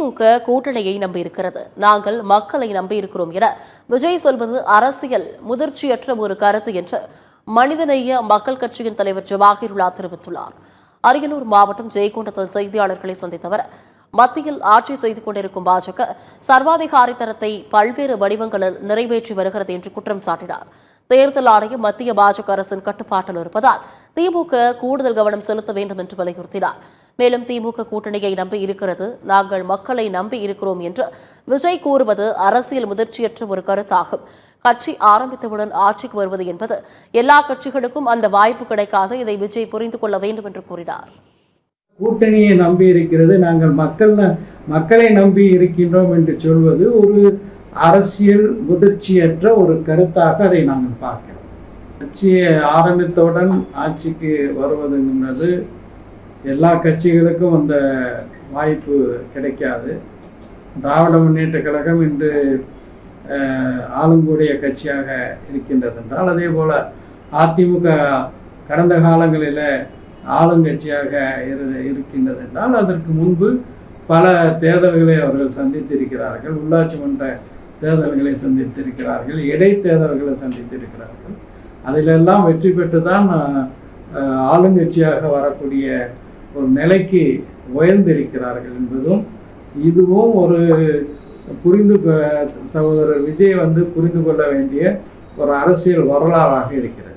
திமுக கூட்டணியை நம்பியிருக்கிறது, நாங்கள் மக்களை நம்பியிருக்கிறோம் என விஜய் சொல்வது அரசியல் முதிர்ச்சியற்ற ஒரு கருத்து என்று மனிதநேய மக்கள் கட்சியின் தலைவர் ஜவாஹிருல்லா தெரிவித்துள்ளார். அரியலூர் மாவட்டம் ஜெயங்கொண்டத்தில் செய்தியாளர்களை சந்தித்தவர், மத்தியில் ஆட்சி செய்து கொண்டிருக்கும் பாஜக சர்வாதிகாரி தரத்தை பல்வேறு வடிவங்களில் நிறைவேற்றி வருகிறது என்று குற்றம் சாட்டினார். தேர்தல் ஆணையம் மத்திய பாஜக அரசின் கட்டுப்பாட்டில் இருப்பதால் திமுக கூடுதல் கவனம் செலுத்த வேண்டும் என்று வலியுறுத்தினார். மேலும் திமுக கூட்டணியை நம்பி இருக்கிறது, நாங்கள் மக்களை நம்பி இருக்கிறோம் என்று விஜய் கூறுவது அரசியல் முதிர்ச்சியற்ற ஒரு கருத்தாகும். கட்சி ஆரம்பித்தவுடன் ஆட்சிக்கு வருவது என்பது எல்லா கட்சிகளுக்கும் அந்த வாய்ப்பு கிடைக்காது, இதை விஜய் புரிந்து கொள்ள வேண்டும் என்று கூறினார். கூட்டணியை நம்பி இருக்கிறது, நாங்கள் மக்களை நம்பி இருக்கின்றோம் என்று சொல்வது ஒரு அரசியல் முதிர்ச்சியற்ற ஒரு கருத்தாக அதை நாங்கள் பார்க்கிறோம். கட்சியை ஆரம்பித்தவுடன் ஆட்சிக்கு வருவதுங்கிறது எல்லா கட்சிகளுக்கும் அந்த வாய்ப்பு கிடைக்காது. திராவிட முன்னேற்ற கழகம் இன்று ஆளுங்கூடிய கட்சியாக இருக்கின்றது என்றால், அதே போல அதிமுக கடந்த காலங்களில் ஆளுங்கட்சியாக இருக்கின்றது என்றால், அதற்கு முன்பு பல தேர்தல்களை அவர்கள் சந்தித்திருக்கிறார்கள். உள்ளாட்சி மன்ற தேர்தல்களை சந்தித்திருக்கிறார்கள், இடைத்தேர்தல்களை சந்தித்திருக்கிறார்கள். அதிலெல்லாம் வெற்றி பெற்று தான் ஆளுங்கட்சியாக வரக்கூடிய ஒரு நிலைக்கு உயர்ந்திருக்கிறார்கள் என்பதும், இதுவும் ஒரு சகோதரர் விஜய் புரிந்து கொள்ள வேண்டிய ஒரு அரசியல் வரலாறாக இருக்கிறது.